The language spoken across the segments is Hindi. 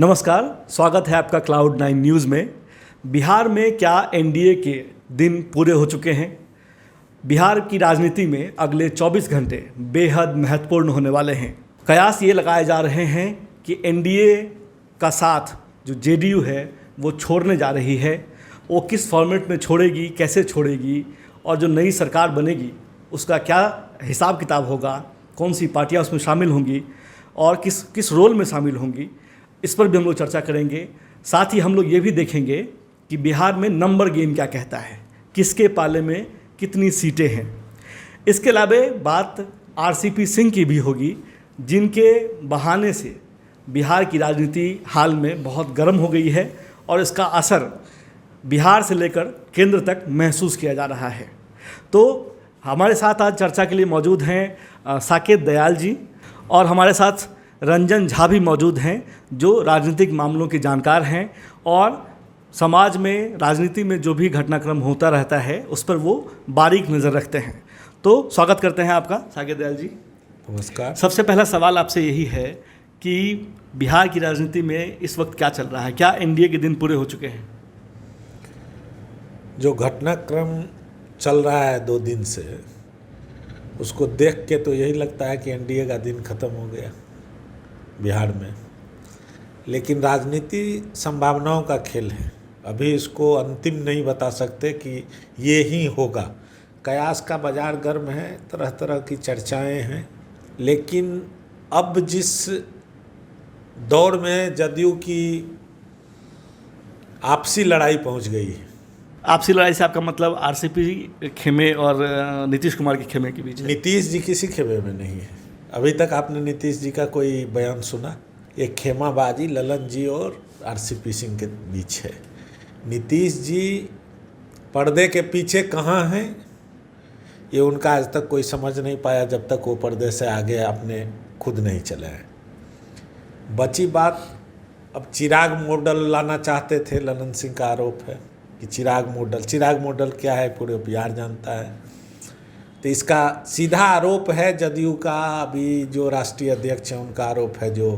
नमस्कार, स्वागत है आपका Cloud9 न्यूज़ में। बिहार में क्या एनडीए के दिन पूरे हो चुके हैं? बिहार की राजनीति में अगले 24 घंटे बेहद महत्वपूर्ण होने वाले हैं। कयास ये लगाए जा रहे हैं कि एनडीए का साथ जो जेडीयू है वो छोड़ने जा रही है। वो किस फॉर्मेट में छोड़ेगी, कैसे छोड़ेगी और जो नई सरकार बनेगी उसका क्या हिसाब किताब होगा, कौन सी पार्टियां उसमें शामिल होंगी और किस रोल में शामिल होंगी, इस पर भी हम लोग चर्चा करेंगे। साथ ही हम लोग ये भी देखेंगे कि बिहार में नंबर गेम क्या कहता है, किसके पाले में कितनी सीटें हैं। इसके अलावा बात आरसीपी सिंह की भी होगी, जिनके बहाने से बिहार की राजनीति हाल में बहुत गर्म हो गई है और इसका असर बिहार से लेकर केंद्र तक महसूस किया जा रहा है। तो हमारे साथ आज चर्चा के लिए मौजूद हैं साकेत दयाल जी और हमारे साथ रंजन झा भी मौजूद हैं, जो राजनीतिक मामलों के जानकार हैं और समाज में राजनीति में जो भी घटनाक्रम होता रहता है उस पर वो बारीक नज़र रखते हैं। तो स्वागत करते हैं आपका साकेत दयाल जी। नमस्कार। सबसे पहला सवाल आपसे यही है कि बिहार की राजनीति में इस वक्त क्या चल रहा है? क्या एनडीए के दिन पूरे हो चुके हैं? जो घटनाक्रम चल रहा है 2 दिन से, उसको देख के तो यही लगता है कि एनडीए का दिन खत्म हो गया बिहार में। लेकिन राजनीति संभावनाओं का खेल है, अभी इसको अंतिम नहीं बता सकते कि ये ही होगा। कयास का बाजार गर्म है, तरह तरह की चर्चाएं हैं, लेकिन अब जिस दौर में जदयू की आपसी लड़ाई पहुंच गई है। आपसी लड़ाई से आपका मतलब आरसीपी खेमे और नीतीश कुमार के खेमे के बीच है? नीतीश जी किसी खेमे में नहीं है। अभी तक आपने नीतीश जी का कोई बयान सुना? एक खेमाबाजी ललन जी और आरसीपी सिंह के बीच है। नीतीश जी पर्दे के पीछे कहाँ हैं, ये उनका आज तक कोई समझ नहीं पाया, जब तक वो पर्दे से आगे आपने खुद नहीं चले हैं। बची बात, अब चिराग मॉडल लाना चाहते थे, ललन सिंह का आरोप है कि चिराग मॉडल क्या है पूरे बिहार जानता है। तो इसका सीधा आरोप है जदयू का, अभी जो राष्ट्रीय अध्यक्ष हैं उनका आरोप है, जो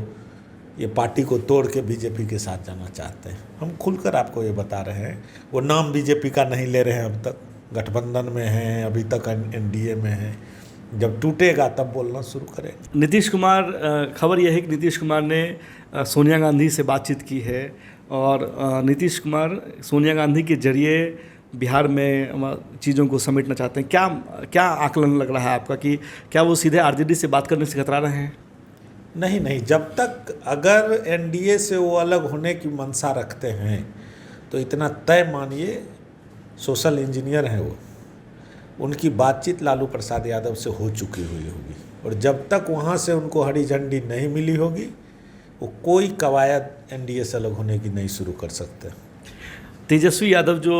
ये पार्टी को तोड़ के बीजेपी के साथ जाना चाहते हैं। हम खुलकर आपको ये बता रहे हैं, वो नाम बीजेपी का नहीं ले रहे हैं, अब तक गठबंधन में हैं, अभी तक एनडीए में हैं। जब टूटेगा तब बोलना शुरू करेंगे। नीतीश कुमार, खबर यह है कि नीतीश कुमार ने सोनिया गांधी से बातचीत की है और नीतीश कुमार सोनिया गांधी के जरिए बिहार में चीज़ों को समेटना चाहते हैं। क्या आकलन लग रहा है आपका कि क्या वो सीधे आरजेडी से बात करने से कतरा रहे हैं? नहीं, जब तक अगर एनडीए से वो अलग होने की मंशा रखते हैं तो इतना तय मानिए, सोशल इंजीनियर हैं वो, उनकी बातचीत लालू प्रसाद यादव से हो चुकी हुई होगी और जब तक वहाँ से उनको हरी झंडी नहीं मिली होगी वो कोई कवायद एनडीए से अलग होने की नहीं शुरू कर सकते। तेजस्वी यादव जो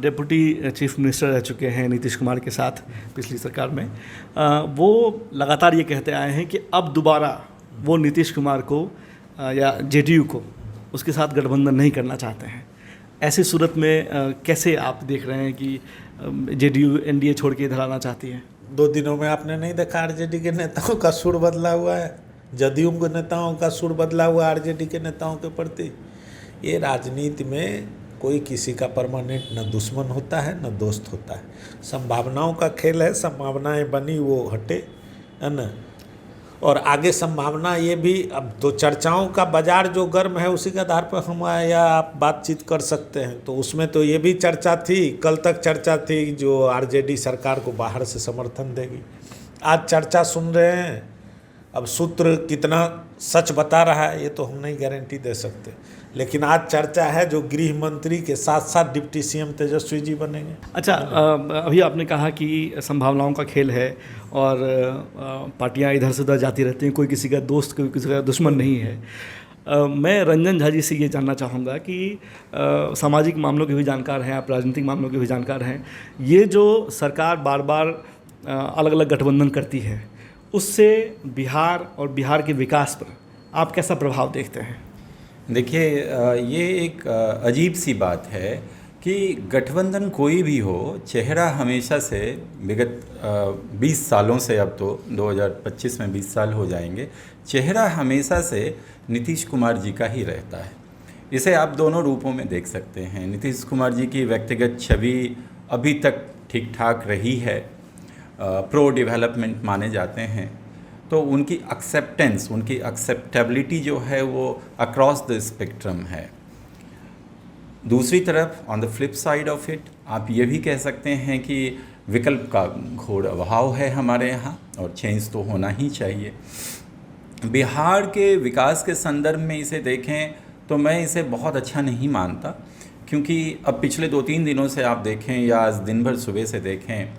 डिप्टी चीफ मिनिस्टर रह चुके हैं नीतीश कुमार के साथ पिछली सरकार में, वो लगातार ये कहते आए हैं कि अब दोबारा वो नीतीश कुमार को या जेडीयू को उसके साथ गठबंधन नहीं करना चाहते हैं। ऐसी सूरत में कैसे आप देख रहे हैं कि जेडीयू एनडीए छोड़ के इधर आना चाहती है? 2 दिनों में आपने नहीं देखा आरजेडी के नेताओं का सुर बदला हुआ है, जदयू के नेताओं का सुर बदला हुआ आरजेडी के नेताओं के प्रति। ये राजनीति में कोई किसी का परमानेंट न दुश्मन होता है न दोस्त होता है, संभावनाओं का खेल है। संभावनाएं बनी वो हटे, है ना। और आगे संभावना ये भी, अब तो चर्चाओं का बाजार जो गर्म है उसी के आधार पर हम या आप बातचीत कर सकते हैं। तो उसमें तो ये भी चर्चा थी, कल तक चर्चा थी, जो आरजेडी सरकार को बाहर से समर्थन देगी। आज चर्चा सुन रहे हैं, अब सूत्र कितना सच बता रहा है ये तो हम नहीं गारंटी दे सकते, लेकिन आज चर्चा है जो गृह मंत्री के साथ साथ डिप्टी सीएम तेजस्वी जी बनेंगे। अच्छा, अभी आपने कहा कि संभावनाओं का खेल है और पार्टियां इधर से उधर जाती रहती हैं, कोई किसी का दोस्त कोई किसी का दुश्मन नहीं है। मैं रंजन झा जी से ये जानना चाहूँगा कि सामाजिक मामलों के भी जानकार हैं आप, राजनीतिक मामलों के भी जानकार हैं। ये जो सरकार बार बार अलग अलग गठबंधन करती है, उससे बिहार और बिहार के विकास पर आप कैसा प्रभाव देखते हैं? देखिए, ये एक अजीब सी बात है कि गठबंधन कोई भी हो, चेहरा हमेशा से विगत 20 सालों से, अब तो 2025 में 20 साल हो जाएंगे, चेहरा हमेशा से नीतीश कुमार जी का ही रहता है। इसे आप दोनों रूपों में देख सकते हैं। नीतीश कुमार जी की व्यक्तिगत छवि अभी तक ठीक ठाक रही है, प्रो डेवलपमेंट माने जाते हैं, तो उनकी एक्सेप्टेंस, उनकी एक्सेप्टेबिलिटी जो है वो अक्रॉस द स्पेक्ट्रम है। दूसरी तरफ on the flip side of it आप ये भी कह सकते हैं कि विकल्प का घोर अभाव है हमारे यहाँ, और चेंज तो होना ही चाहिए। बिहार के विकास के संदर्भ में इसे देखें तो मैं इसे बहुत अच्छा नहीं मानता, क्योंकि अब पिछले 2-3 दिनों से आप देखें या आज दिन भर सुबह से देखें,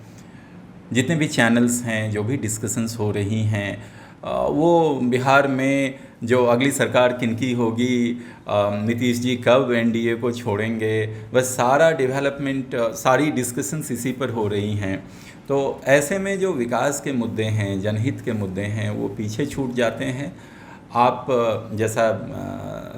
जितने भी चैनल्स हैं, जो भी डिस्कशंस हो रही हैं, वो बिहार में जो अगली सरकार किनकी होगी, नीतीश जी कब एनडीए को छोड़ेंगे, बस सारा डेवलपमेंट, सारी डिस्कशंस इसी पर हो रही हैं। तो ऐसे में जो विकास के मुद्दे हैं, जनहित के मुद्दे हैं, वो पीछे छूट जाते हैं। आप जैसा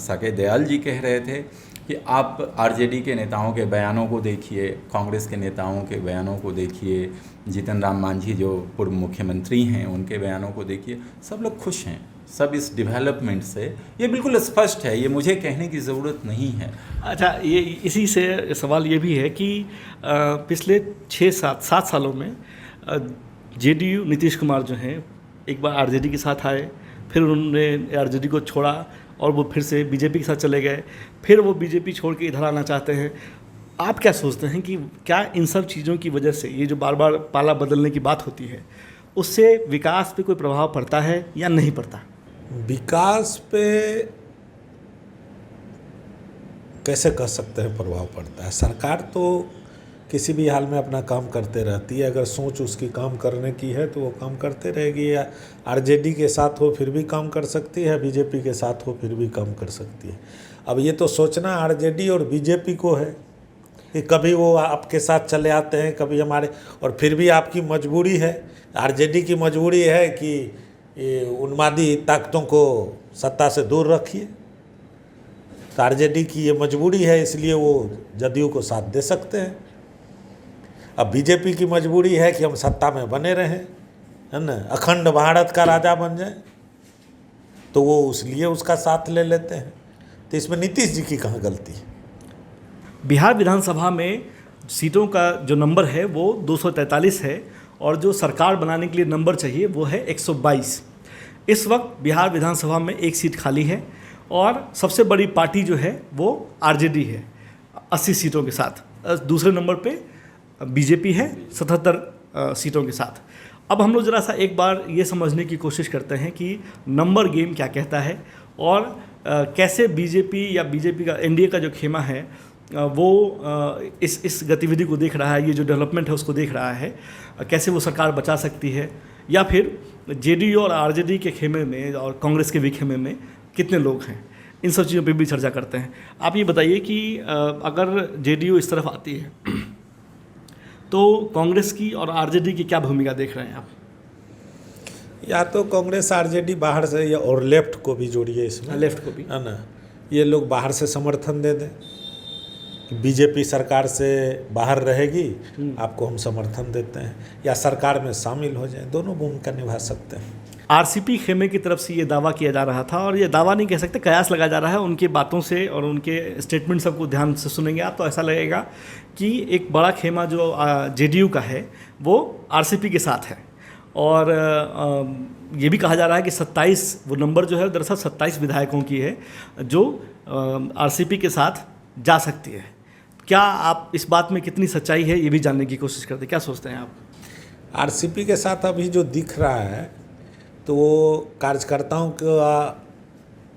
साकेत दयाल जी कह रहे थे कि आप आरजेडी के नेताओं के बयानों को देखिए, कांग्रेस के नेताओं के बयानों को देखिए, जीतन राम मांझी जो पूर्व मुख्यमंत्री हैं उनके बयानों को देखिए, सब लोग खुश हैं, सब इस डेवलपमेंट से, ये बिल्कुल स्पष्ट है, ये मुझे कहने की ज़रूरत नहीं है। अच्छा, ये इसी से सवाल ये भी है कि पिछले 6-7 सालों में जेडीयू नीतीश कुमार जो हैं एक बार आरजेडी के साथ आए, फिर उन्होंने आरजेडी को छोड़ा और वो फिर से बीजेपी के साथ चले गए, फिर वो बीजेपी छोड़ के इधर आना चाहते हैं। आप क्या सोचते हैं कि क्या इन सब चीज़ों की वजह से, ये जो बार बार पाला बदलने की बात होती है, उससे विकास पे कोई प्रभाव पड़ता है या नहीं पड़ता? विकास पे कैसे कह सकते हैं प्रभाव पड़ता है? सरकार तो किसी भी हाल में अपना काम करते रहती है। अगर सोच उसकी काम करने की है तो वो काम करते रहेगी। या आरजेडी के साथ हो फिर भी काम कर सकती है, बीजेपी के साथ हो फिर भी काम कर सकती है। अब ये तो सोचना आरजेडी और बीजेपी को है कि कभी वो आपके साथ चले आते हैं, कभी हमारे, और फिर भी आपकी मजबूरी है, आरजेडी की मजबूरी है कि उन्मादी ताकतों को सत्ता से दूर रखिए। तो आरजेडी की ये मजबूरी है, इसलिए वो जदयू को साथ दे सकते हैं। अब बीजेपी की मजबूरी है कि हम सत्ता में बने रहें, है ना, अखंड भारत का राजा बन जाए, तो वो इसलिए उसका साथ ले लेते हैं। तो इसमें नीतीश जी की कहाँ गलती है? बिहार विधानसभा में सीटों का जो नंबर है वो 243 है, और जो सरकार बनाने के लिए नंबर चाहिए वो है 122। इस वक्त बिहार विधानसभा में एक सीट खाली है, और सबसे बड़ी पार्टी जो है वो आरजेडी है 80 सीटों के साथ। दूसरे नंबर पे बीजेपी है 77 सीटों के साथ। अब हम लोग ज़रा सा एक बार ये समझने की कोशिश करते हैं कि नंबर गेम क्या कहता है, और कैसे बीजेपी या बीजेपी का, एनडीए का जो खेमा है वो इस गतिविधि को देख रहा है, ये जो डेवलपमेंट है उसको देख रहा है, कैसे वो सरकार बचा सकती है, या फिर जेडीयू और आरजेडी के खेमे में और कांग्रेस के भी खेमे में कितने लोग हैं। इन सब चीज़ों पे भी चर्चा करते हैं। आप ये बताइए कि अगर जेडीयू इस तरफ आती है तो कांग्रेस की और आरजेडी की क्या भूमिका देख रहे हैं आप? या तो कांग्रेस आरजेडी बाहर से, या और लेफ्ट को भी जोड़िए इसमें, लेफ्ट को भी, है ना, ये लोग बाहर से समर्थन दे दें कि बीजेपी सरकार से बाहर रहेगी, आपको हम समर्थन देते हैं, या सरकार में शामिल हो जाएं। दोनों भूमिका निभा सकते हैं। आरसीपी खेमे की तरफ से ये दावा किया जा रहा था, और ये दावा नहीं कह सकते, कयास लगाया जा रहा है उनकी बातों से, और उनके स्टेटमेंट सबको ध्यान से सुनेंगे आप तो ऐसा लगेगा कि एक बड़ा खेमा जो जेडीयू का है वो आरसीपी के साथ है। और ये भी कहा जा रहा है कि 27 वो नंबर जो है दरअसल 27 विधायकों की है जो आरसीपी के साथ जा सकती है। क्या आप इस बात में कितनी सच्चाई है ये भी जानने की कोशिश करते हैं? क्या सोचते हैं आप? आरसीपी के साथ अभी जो दिख रहा है तो वो कार्यकर्ताओं का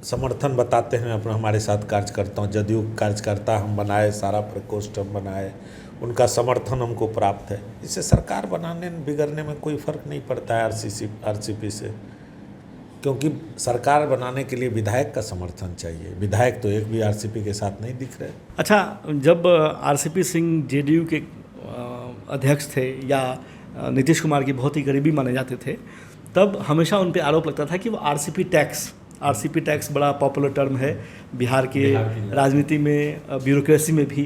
समर्थन बताते हैं अपना, हमारे साथ कार्यकर्ताओं, जदयू कार्यकर्ता हम बनाए, सारा प्रकोष्ठ हम बनाए, उनका समर्थन हमको प्राप्त है। इससे सरकार बनाने बिगड़ने में कोई फ़र्क नहीं पड़ता है आरसीपी से, क्योंकि सरकार बनाने के लिए विधायक का समर्थन चाहिए। विधायक तो एक भी आरसीपी के साथ नहीं दिख रहे। अच्छा, जब आरसीपी सिंह जेडीयू के अध्यक्ष थे या नीतीश कुमार की बहुत ही करीबी माने जाते थे, तब हमेशा उन पे आरोप लगता था कि वो आरसीपी टैक्स बड़ा पॉपुलर टर्म है बिहार के राजनीति में, ब्यूरोक्रेसी में भी।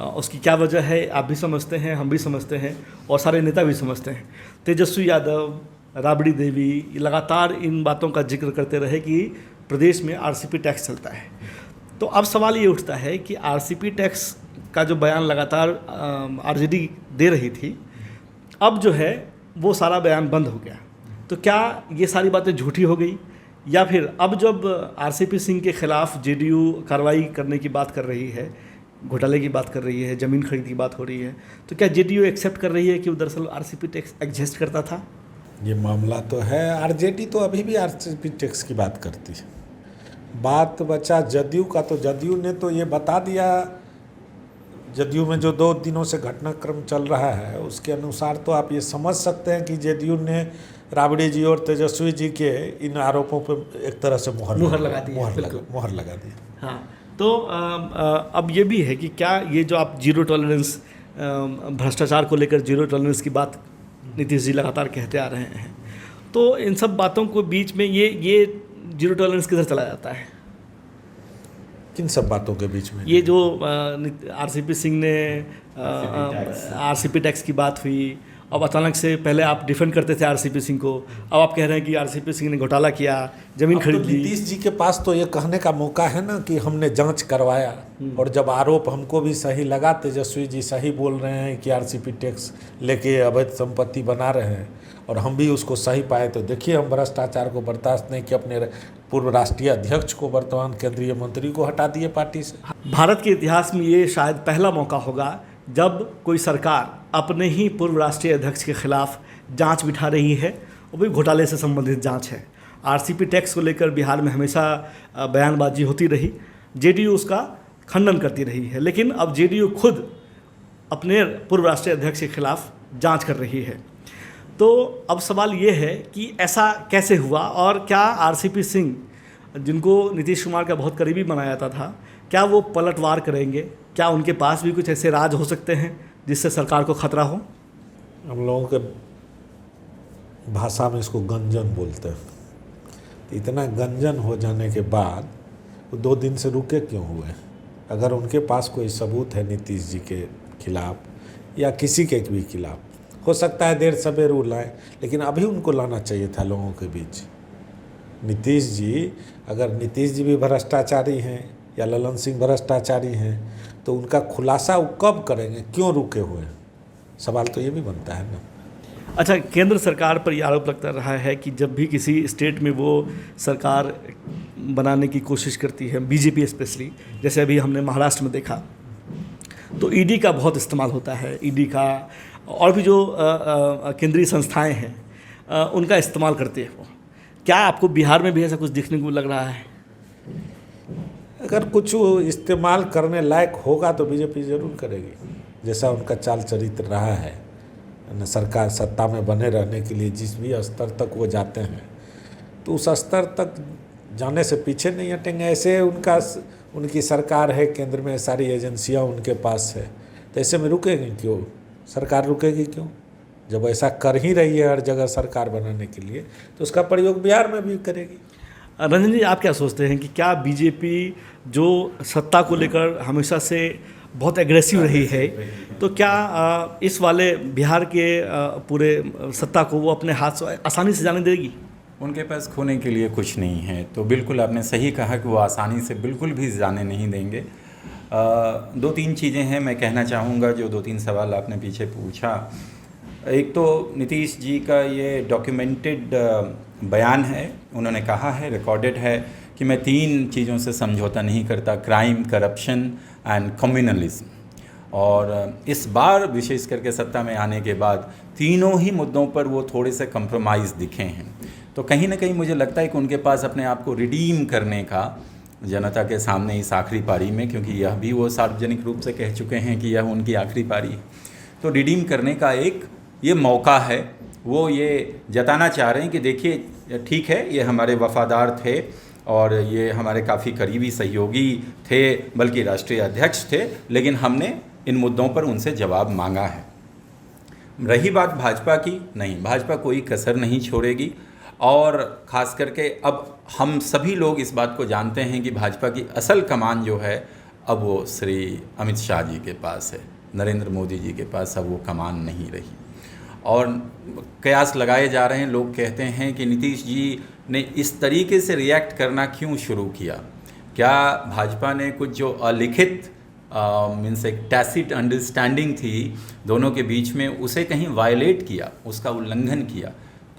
उसकी क्या वजह है आप भी समझते हैं, हम भी समझते हैं और सारे नेता भी समझते हैं। तेजस्वी यादव, राबड़ी देवी लगातार इन बातों का जिक्र करते रहे कि प्रदेश में आरसीपी टैक्स चलता है। तो अब सवाल ये उठता है कि आरसीपी टैक्स का जो बयान लगातार आरजेडी दे रही थी, अब जो है वो सारा बयान बंद हो गया। तो क्या ये सारी बातें झूठी हो गई, या फिर अब जब आरसीपी सिंह के खिलाफ जेडीयू कार्रवाई करने की बात कर रही है, घोटाले की बात कर रही है, ज़मीन खरीद की बात हो रही है, तो क्या जेडीयू एक्सेप्ट कर रही है कि वो दरअसल आरसीपी टैक्स एग्जिस्ट करता था? ये मामला तो है, आरजेडी तो अभी भी आरसीपी टैक्स की बात करती है। बात बचा जदयू का, तो जदयू ने तो ये बता दिया, जदयू में जो 2 दिनों से घटनाक्रम चल रहा है उसके अनुसार तो आप ये समझ सकते हैं कि जदयू ने राबड़ी जी और तेजस्वी जी के इन आरोपों पर एक तरह से मोहर लगा दी। हाँ, तो अब ये भी है कि क्या ये जो आप जीरो टॉलरेंस, भ्रष्टाचार को लेकर जीरो टॉलरेंस की बात नीतीश जी लगातार कहते आ रहे हैं, तो इन सब बातों को बीच में ये जीरो टॉलरेंस किधर चला जाता है? किन सब बातों के बीच में? ये जो आरसीपी सिंह ने आरसीपी टैक्स की बात हुई, अब अचानक से पहले आप डिफेंड करते थे आरसीपी सिंह को, अब आप कह रहे हैं कि आरसीपी सिंह ने घोटाला किया, जमीन खरीद ली। नीतीश जी के पास तो ये कहने का मौका है ना कि हमने जांच करवाया, और जब आरोप हमको भी सही लगा, तेजस्वी जी सही बोल रहे हैं कि आरसीपी टैक्स लेके अवैध संपत्ति बना रहे हैं, और हम भी उसको सही पाए, तो देखिए हम भ्रष्टाचार को बर्दाश्त नहीं किया, अपने पूर्व राष्ट्रीय अध्यक्ष को, वर्तमान केंद्रीय मंत्री को हटा दिए पार्टी से। भारत के इतिहास में ये शायद पहला मौका होगा जब कोई सरकार अपने ही पूर्व राष्ट्रीय अध्यक्ष के खिलाफ जांच बिठा रही है, वो भी घोटाले से संबंधित जांच है। आरसीपी टैक्स को लेकर बिहार में हमेशा बयानबाजी होती रही, जेडीयू उसका खंडन करती रही है, लेकिन अब जेडीयू खुद अपने पूर्व राष्ट्रीय अध्यक्ष के खिलाफ जांच कर रही है। तो अब सवाल ये है कि ऐसा कैसे हुआ, और क्या आरसीपी सिंह, जिनको नीतीश कुमार का बहुत करीबी बनाया जाता था, क्या वो पलटवार करेंगे? क्या उनके पास भी कुछ ऐसे राज हो सकते हैं जिससे सरकार को खतरा हो? हम लोगों के भाषा में इसको गंजन बोलते हैं। इतना गंजन हो जाने के बाद वो 2 दिन से रुके क्यों हुए? अगर उनके पास कोई सबूत है नीतीश जी के खिलाफ या किसी के भी खिलाफ, हो सकता है देर सवेर वो लाएँ, लेकिन अभी उनको लाना चाहिए था लोगों के बीच। नीतीश जी, अगर नीतीश जी भी भ्रष्टाचारी हैं या ललन सिंह भ्रष्टाचारी हैं, तो उनका खुलासा वो कब करेंगे, क्यों रुके हुए? सवाल तो ये भी बनता है ना। अच्छा, केंद्र सरकार पर यह आरोप लगता रहा है कि जब भी किसी स्टेट में वो सरकार बनाने की कोशिश करती है, बीजेपी स्पेशली, जैसे अभी हमने महाराष्ट्र में देखा, तो ईडी का बहुत इस्तेमाल होता है, ईडी का, और भी जो केंद्रीय संस्थाएं हैं उनका इस्तेमाल करते हैं वो। क्या आपको बिहार में भी ऐसा कुछ देखने को लग रहा है? अगर कुछ इस्तेमाल करने लायक होगा तो बीजेपी जरूर करेगी, जैसा उनका चाल चरित्र रहा है न, सरकार सत्ता में बने रहने के लिए जिस भी स्तर तक वो जाते हैं, तो उस स्तर तक जाने से पीछे नहीं हटेंगे। ऐसे उनकी सरकार है, केंद्र में सारी एजेंसियां उनके पास है, तो ऐसे में रुकेंगे क्यों? सरकार रुकेगी क्यों? जब ऐसा कर ही रही है हर जगह सरकार बनाने के लिए, तो उसका प्रयोग बिहार में भी करेगी। रंजन जी, आप क्या सोचते हैं कि क्या बीजेपी जो सत्ता को लेकर हमेशा से बहुत एग्रेसिव रही है, तो क्या इस वाले बिहार के पूरे सत्ता को वो अपने हाथ से आसानी से जाने देगी? उनके पास खोने के लिए कुछ नहीं है, तो बिल्कुल आपने सही कहा कि वो आसानी से बिल्कुल भी जाने नहीं देंगे। 2-3 चीज़ें हैं मैं कहना चाहूँगा, जो 2-3 सवाल आपने पीछे पूछा। एक तो नीतीश जी का ये डॉक्यूमेंटेड बयान है, उन्होंने कहा है, रिकॉर्डेड है कि मैं 3 चीज़ों से समझौता नहीं करता, क्राइम, करप्शन एंड कम्युनलिज्म। और इस बार विशेष करके सत्ता में आने के बाद तीनों ही मुद्दों पर वो थोड़े से कंप्रोमाइज़ दिखे हैं। तो कहीं ना कहीं मुझे लगता है कि उनके पास अपने आप को रिडीम करने का जनता के सामने इस आखिरी पारी में, क्योंकि यह भी वो सार्वजनिक रूप से कह चुके हैं कि यह उनकी आखिरी पारी है, तो रिडीम करने का एक ये मौका है। वो ये जताना चाह रहे हैं कि देखिए ठीक है, ये हमारे वफादार थे और ये हमारे काफ़ी करीबी सहयोगी थे, बल्कि राष्ट्रीय अध्यक्ष थे, लेकिन हमने इन मुद्दों पर उनसे जवाब मांगा है। रही बात भाजपा की, नहीं, भाजपा कोई कसर नहीं छोड़ेगी। और ख़ास करके अब हम सभी लोग इस बात को जानते हैं कि भाजपा की असल कमान जो है अब वो श्री अमित शाह जी के पास है, नरेंद्र मोदी जी के पास अब वो कमान नहीं रही। और कयास लगाए जा रहे हैं, लोग कहते हैं कि नीतीश जी ने इस तरीके से रिएक्ट करना क्यों शुरू किया। क्या भाजपा ने कुछ जो अलिखित मीन्स एक टैसिट अंडरस्टैंडिंग थी दोनों के बीच में, उसे कहीं वायलेट किया, उसका उल्लंघन किया?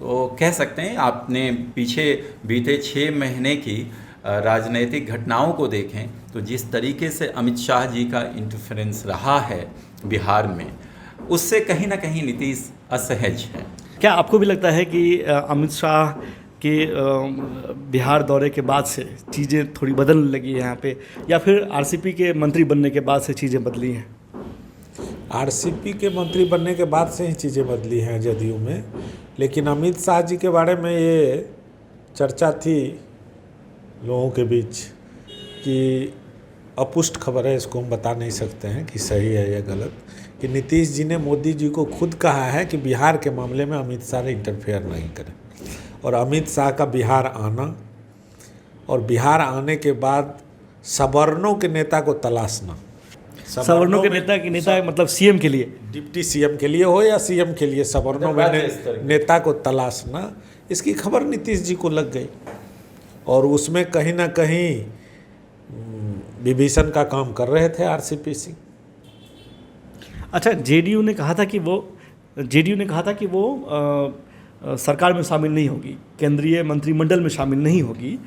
तो कह सकते हैं, आपने पीछे बीते 6 महीने की राजनीतिक घटनाओं को देखें तो जिस तरीके से अमित शाह जी का इंटरफेरेंस रहा है बिहार में, उससे कहीं ना कहीं नीतीश असहज है। क्या आपको भी लगता है कि अमित शाह के बिहार दौरे के बाद से चीज़ें थोड़ी बदलने लगी है यहाँ पे, या फिर आरसीपी के मंत्री बनने के बाद से चीज़ें बदली हैं? आरसीपी के मंत्री बनने के बाद से ही चीज़ें बदली हैं जदयू में। लेकिन अमित शाह जी के बारे में ये चर्चा थी लोगों के बीच कि अपुष्ट खबर है, इसको हम बता नहीं सकते हैं कि सही है या गलत, कि नीतीश जी ने मोदी जी को खुद कहा है कि बिहार के मामले में अमित शाह इंटरफेयर नहीं करें। और अमित शाह का बिहार आना और बिहार आने के बाद सवर्णों के नेता को तलाशना, सवर्णों के नेता मतलब सीएम के लिए, डिप्टी सीएम के लिए हो या सीएम के लिए, सवर्णों में नेता को तलाशना, इसकी खबर नीतीश जी को लग गई। और उसमें कहीं ना कहीं विभीषण का काम कर रहे थे आरसीपी सिंह। अच्छा, जेडीयू ने कहा था कि वो सरकार में शामिल नहीं होगी, केंद्रीय मंत्रिमंडल में शामिल नहीं होगी।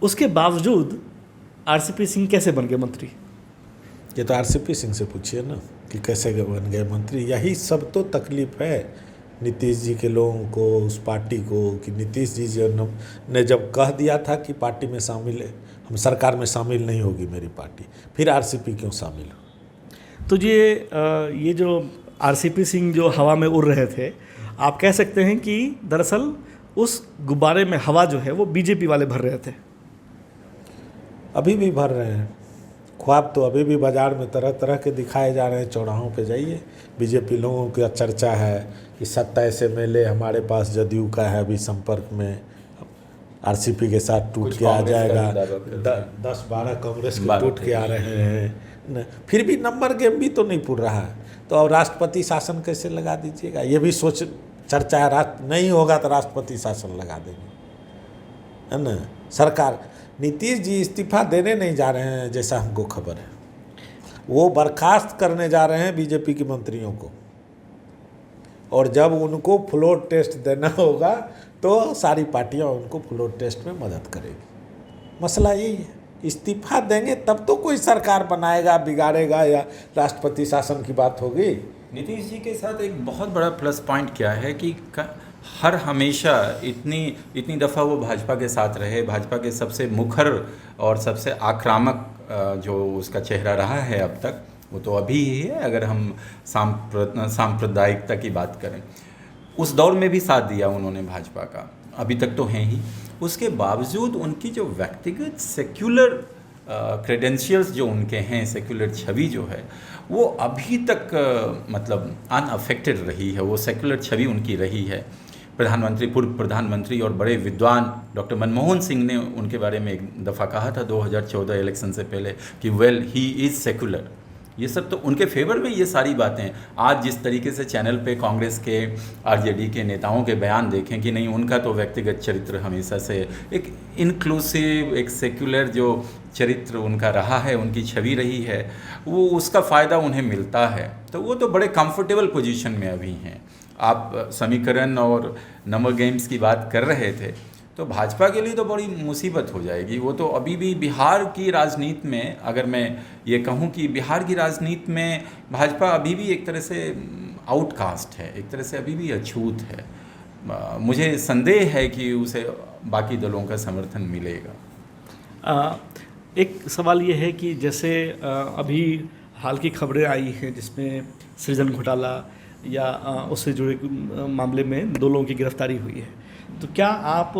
उसके बावजूद आरसीपी सिंह कैसे बन गए मंत्री? ये तो आरसीपी सिंह से पूछिए ना कि कैसे बन गए मंत्री। यही सब तो तकलीफ है नीतीश जी के लोगों को, उस पार्टी को, कि नीतीश जी ने जब कह दिया था कि पार्टी में शामिल है, हम सरकार में शामिल नहीं होगी मेरी पार्टी, फिर आरसीपी क्यों शामिल हो? तो ये जो आरसीपी सिंह जो हवा में उड़ रहे थे, आप कह सकते हैं कि दरअसल उस गुब्बारे में हवा जो है वो बीजेपी वाले भर रहे थे। अभी भी भर रहे हैं। ख्वाब तो अभी भी बाज़ार में तरह तरह के दिखाए जा रहे हैं। चौराहों पे जाइए, बीजेपी लोगों का चर्चा है कि 27 MLA हमारे पास जदयू का है अभी संपर्क में, आरसीपी के साथ टूट के आ जाएगा, 10-12 कांग्रेस के टूट के आ रहे हैं। फिर भी नंबर गेम भी तो नहीं पूरा रहा है, तो अब राष्ट्रपति शासन कैसे लगा दीजिएगा? ये भी सोच चर्चा है। नहीं होगा तो राष्ट्रपति शासन लगा देंगे, है ना। सरकार, नीतीश जी इस्तीफा देने नहीं जा रहे हैं जैसा हमको खबर है, वो बर्खास्त करने जा रहे हैं बीजेपी के मंत्रियों को। और जब उनको फ्लोर टेस्ट देना होगा तो सारी पार्टियां उनको फ्लोर टेस्ट में मदद करेगी। मसला यही है, इस्तीफा देंगे तब तो कोई सरकार बनाएगा, बिगाड़ेगा, या राष्ट्रपति शासन की बात होगी। नीतीश जी के साथ एक बहुत बड़ा प्लस पॉइंट क्या है कि हर हमेशा इतनी दफ़ा वो भाजपा के साथ रहे, भाजपा के सबसे मुखर और सबसे आक्रामक जो उसका चेहरा रहा है अब तक, वो तो अभी ही है। अगर हम सांप्रदायिकता की बात करें, उस दौर में भी साथ दिया उन्होंने भाजपा का, अभी तक तो हैं ही। उसके बावजूद उनकी जो व्यक्तिगत सेक्युलर क्रेडेंशियल्स जो उनके हैं, सेक्युलर छवि जो है, वो अभी तक मतलब अनअफेक्टेड रही है। वो सेक्युलर छवि उनकी रही है। पूर्व प्रधानमंत्री और बड़े विद्वान डॉक्टर मनमोहन सिंह ने उनके बारे में एक दफ़ा कहा था 2014 इलेक्शन से पहले कि वेल ही इज़ सेक्युलर। ये सब तो उनके फेवर में ये सारी बातें। आज जिस तरीके से चैनल पे कांग्रेस के, आरजेडी के नेताओं के बयान देखें कि नहीं, उनका तो व्यक्तिगत चरित्र हमेशा से एक इंक्लूसिव, एक सेक्युलर जो चरित्र उनका रहा है, उनकी छवि रही है, वो उसका फ़ायदा उन्हें मिलता है। तो वो तो बड़े कंफर्टेबल पोजीशन में अभी हैं। आप समीकरण और नंबर गेम्स की बात कर रहे थे, तो भाजपा के लिए तो बड़ी मुसीबत हो जाएगी। वो तो अभी भी बिहार की राजनीति में, अगर मैं ये कहूँ कि बिहार की राजनीति में भाजपा अभी भी एक तरह से आउटकास्ट है, एक तरह से अभी भी अछूत है। मुझे संदेह है कि उसे बाकी दलों का समर्थन मिलेगा। एक सवाल ये है कि जैसे अभी हाल की खबरें आई हैं जिसमें सृजन घोटाला या उससे जुड़े मामले में 2 लोगों की गिरफ्तारी हुई है, तो क्या आप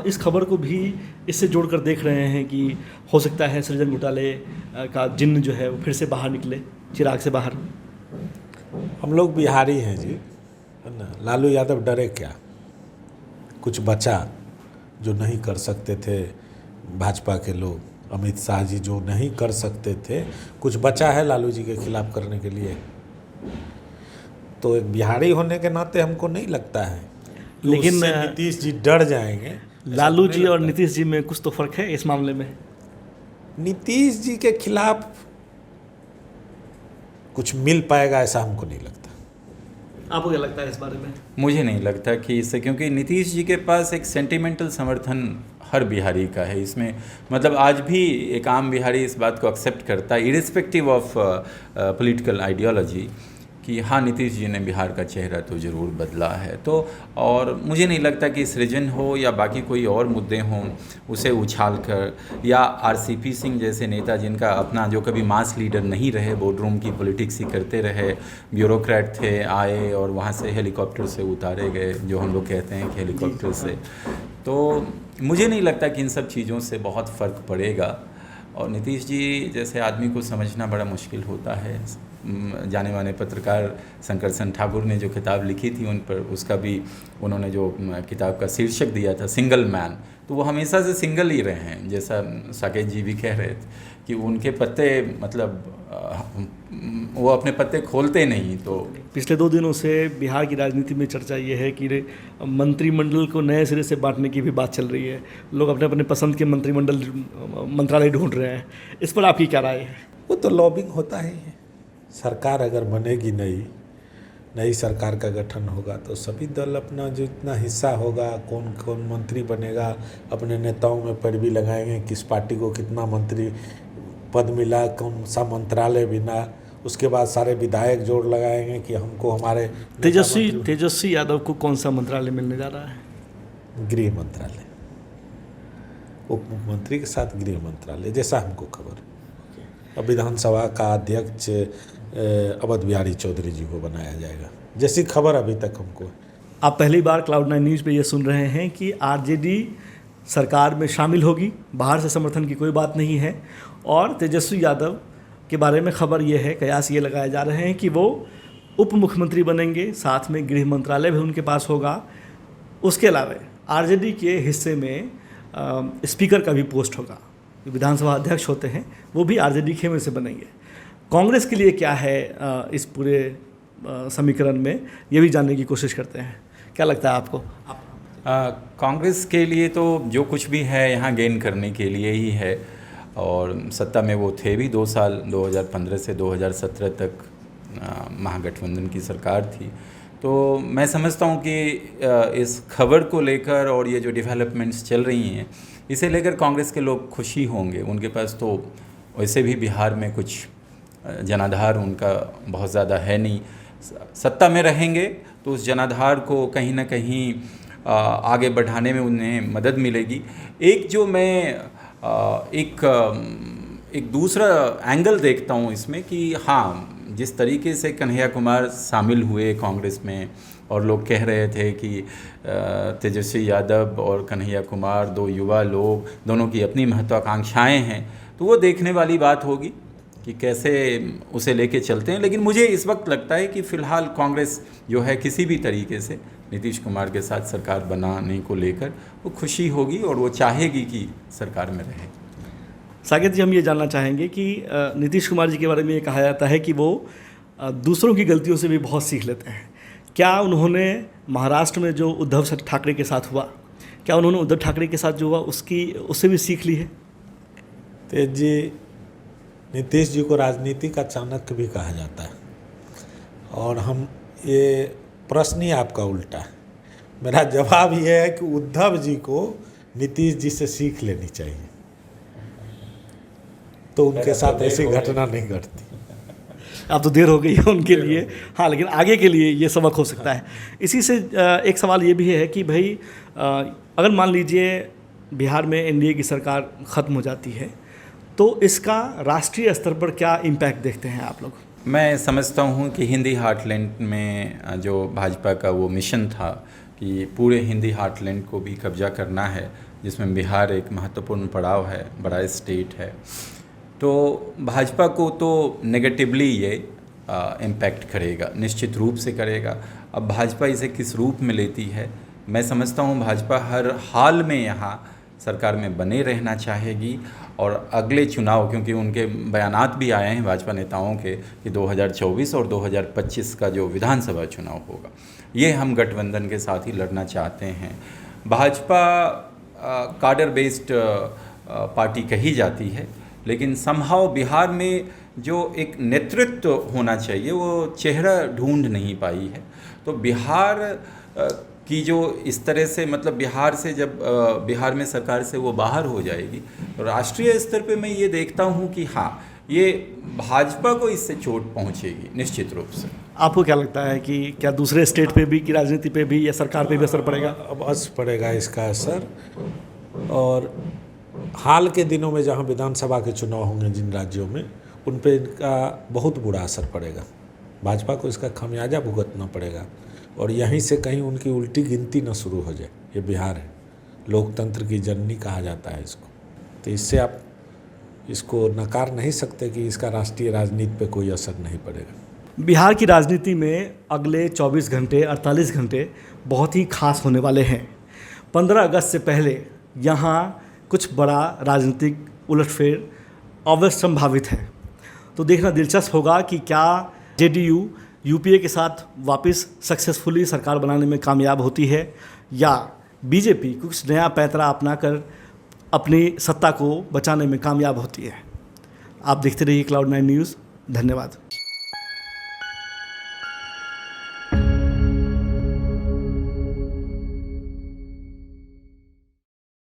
इस खबर को भी इससे जोड़कर देख रहे हैं कि हो सकता है सृजन घोटाले का जिन्न जो है वो फिर से बाहर निकले, चिराग से बाहर? हम लोग बिहारी हैं जी, है ना। लालू यादव डरे क्या? कुछ बचा जो नहीं कर सकते थे भाजपा के लोग, अमित शाह जी जो नहीं कर सकते थे, कुछ बचा है लालू जी के खिलाफ करने के लिए? तो एक बिहारी होने के नाते हमको नहीं लगता है कि लेकिन उससे नीतीश जी डर जाएंगे। लालू जी और नीतीश जी में कुछ तो फर्क है इस मामले में। नीतीश जी के खिलाफ कुछ मिल पाएगा ऐसा हमको नहीं लगता। आपको क्या लगता है इस बारे में? मुझे नहीं लगता कि इससे, क्योंकि नीतीश जी के पास एक सेंटिमेंटल समर्थन हर बिहारी का है इसमें। मतलब आज भी एक आम बिहारी इस बात को एक्सेप्ट करता है इरिस्पेक्टिव ऑफ पॉलिटिकल आइडियोलॉजी कि हाँ, नीतीश जी ने बिहार का चेहरा तो ज़रूर बदला है। तो और मुझे नहीं लगता कि सृजन हो या बाकी कोई और मुद्दे हों उसे उछाल कर, या आरसीपी सिंह जैसे नेता जिनका अपना, जो कभी मास लीडर नहीं रहे, बोर्डरूम की पॉलिटिक्स ही करते रहे, ब्यूरोक्रेट थे, आए और वहाँ से हेलीकॉप्टर से उतारे गए, जो हम लोग कहते हैं कि हेलीकॉप्टर से। तो मुझे नहीं लगता कि इन सब चीज़ों से बहुत फ़र्क पड़ेगा। और नीतीश जी जैसे आदमी को समझना बड़ा मुश्किल होता है। जाने माने पत्रकार शंकर सेन ठाकुर ने जो किताब लिखी थी उन पर, उसका भी उन्होंने जो किताब का शीर्षक दिया था सिंगल मैन, तो वो हमेशा से सिंगल ही रहे हैं। जैसा साकेत जी भी कह रहे थे कि उनके पत्ते, मतलब वो अपने पत्ते खोलते नहीं। तो पिछले 2 दिनों से बिहार की राजनीति में चर्चा ये है कि मंत्रिमंडल को नए सिरे से बांटने की भी बात चल रही है। लोग अपने अपने पसंद के मंत्रालय ढूंढ रहे हैं। इस पर आपकी क्या राय है? वो तो लॉबिंग होता ही है। सरकार अगर बनेगी, नई सरकार का गठन होगा तो सभी दल अपना जो इतना हिस्सा होगा, कौन कौन मंत्री बनेगा, अपने नेताओं में पैरवी लगाएंगे, किस पार्टी को कितना मंत्री पद मिला, कौन सा मंत्रालय बिना, उसके बाद सारे विधायक जोड़ लगाएंगे कि हमको हमारे तेजस्वी यादव को कौन सा मंत्रालय मिलने जा रहा है? गृह मंत्रालय, उप मुख्यमंत्री के साथ गृह मंत्रालय, जैसा हमको खबर है। अब विधानसभा का अध्यक्ष अवध बिहारी चौधरी जी को बनाया जाएगा, जैसी खबर अभी तक हमको है। आप पहली बार Cloud9 न्यूज़ पे ये सुन रहे हैं कि आरजेडी सरकार में शामिल होगी, बाहर से समर्थन की कोई बात नहीं है। और तेजस्वी यादव के बारे में खबर ये है, कयास ये लगाए जा रहे हैं कि वो उप मुख्यमंत्री बनेंगे, साथ में गृह मंत्रालय भी उनके पास होगा। उसके अलावा आरजेडी के हिस्से में स्पीकर का भी पोस्ट होगा, विधानसभा अध्यक्ष होते हैं, वो भी आरजेडी खेमे से बनेंगे। कांग्रेस के लिए क्या है इस पूरे समीकरण में, ये भी जानने की कोशिश करते हैं। क्या लगता है आपको? कांग्रेस के लिए तो जो कुछ भी है यहाँ गेन करने के लिए ही है। और सत्ता में वो थे भी 2 साल, 2015 से 2017 तक महागठबंधन की सरकार थी। तो मैं समझता हूँ कि इस खबर को लेकर और ये जो डेवलपमेंट्स चल रही हैं, इसे लेकर कांग्रेस के लोग खुशी होंगे। उनके पास तो वैसे भी बिहार में कुछ जनाधार उनका बहुत ज़्यादा है नहीं। सत्ता में रहेंगे तो उस जनाधार को कहीं ना कहीं आगे बढ़ाने में उन्हें मदद मिलेगी। एक जो मैं एक दूसरा एंगल देखता हूँ इसमें कि हाँ, जिस तरीके से कन्हैया कुमार शामिल हुए कांग्रेस में और लोग कह रहे थे कि तेजस्वी यादव और कन्हैया कुमार 2 युवा लोग, दोनों की अपनी महत्वाकांक्षाएं हैं, तो वो देखने वाली बात होगी कि कैसे उसे लेके चलते हैं। लेकिन मुझे इस वक्त लगता है कि फ़िलहाल कांग्रेस जो है किसी भी तरीके से नीतीश कुमार के साथ सरकार बनाने को लेकर वो खुशी होगी और वो चाहेगी कि सरकार में रहे। साकेत जी, हम ये जानना चाहेंगे कि नीतीश कुमार जी के बारे में ये कहा जाता है कि वो दूसरों की गलतियों से भी बहुत सीख लेते हैं। क्या उन्होंने महाराष्ट्र में जो उद्धव ठाकरे के साथ हुआ, क्या उन्होंने उद्धव ठाकरे के साथ जो हुआ उससे भी सीख ली है? तेज जी, नीतीश जी को राजनीति का चाणक्य भी कहा जाता है। और हम ये प्रश्न ही आपका उल्टा है। मेरा जवाब ये है कि उद्धव जी को नीतीश जी से सीख लेनी चाहिए, तो उनके साथ ऐसी घटना नहीं घटती। अब तो देर हो गई है उनके लिए, हाँ, लेकिन आगे के लिए ये सबक हो सकता है। इसी से एक सवाल ये भी है कि भाई अगर मान लीजिए बिहार में एनडीए की सरकार ख़त्म हो जाती है तो इसका राष्ट्रीय स्तर पर क्या इम्पैक्ट देखते हैं आप लोग? मैं समझता हूँ कि हिंदी हार्टलैंड में जो भाजपा का वो मिशन था कि पूरे हिंदी हार्टलैंड को भी कब्जा करना है, जिसमें बिहार एक महत्वपूर्ण पड़ाव है, बड़ा स्टेट है, तो भाजपा को तो नेगेटिवली ये इम्पैक्ट करेगा, निश्चित रूप से करेगा। अब भाजपा इसे किस रूप में लेती है, मैं समझता हूँ भाजपा हर हाल में यहाँ सरकार में बने रहना चाहेगी और अगले चुनाव, क्योंकि उनके बयानात भी आए हैं भाजपा नेताओं के कि 2024 और 2025 का जो विधानसभा चुनाव होगा ये हम गठबंधन के साथ ही लड़ना चाहते हैं। भाजपा काडर बेस्ड पार्टी कही जाती है, लेकिन समहाउ बिहार में जो एक नेतृत्व होना चाहिए वो चेहरा ढूंढ नहीं पाई है। तो बिहार की जो इस तरह से मतलब बिहार से जब बिहार में सरकार से वो बाहर हो जाएगी तो राष्ट्रीय स्तर पे मैं ये देखता हूँ कि हाँ, ये भाजपा को इससे चोट पहुँचेगी निश्चित रूप से। आपको क्या लगता है कि क्या दूसरे स्टेट पे भी की राजनीति पे भी या सरकार पे भी असर पड़ेगा? अब असर पड़ेगा इसका असर, और हाल के दिनों में जहाँ विधानसभा के चुनाव होंगे जिन राज्यों में, उन पे इनका बहुत बुरा असर पड़ेगा। भाजपा को इसका खामियाजा भुगतना पड़ेगा और यहीं से कहीं उनकी उल्टी गिनती न शुरू हो जाए। ये बिहार है, लोकतंत्र की जननी कहा जाता है इसको, तो इससे आप इसको नकार नहीं सकते कि इसका राष्ट्रीय राजनीति पे कोई असर नहीं पड़ेगा। बिहार की राजनीति में अगले 24 घंटे 48 घंटे बहुत ही खास होने वाले हैं। 15 अगस्त से पहले यहाँ कुछ बड़ा राजनीतिक उलटफेर अवश्य संभावित है। तो देखना दिलचस्प होगा कि क्या जेडीयू यूपीए के साथ वापस सक्सेसफुली सरकार बनाने में कामयाब होती है या बीजेपी कुछ नया पैंतरा अपनाकर अपनी सत्ता को बचाने में कामयाब होती है। आप देखते रहिए Cloud9 न्यूज़। धन्यवाद।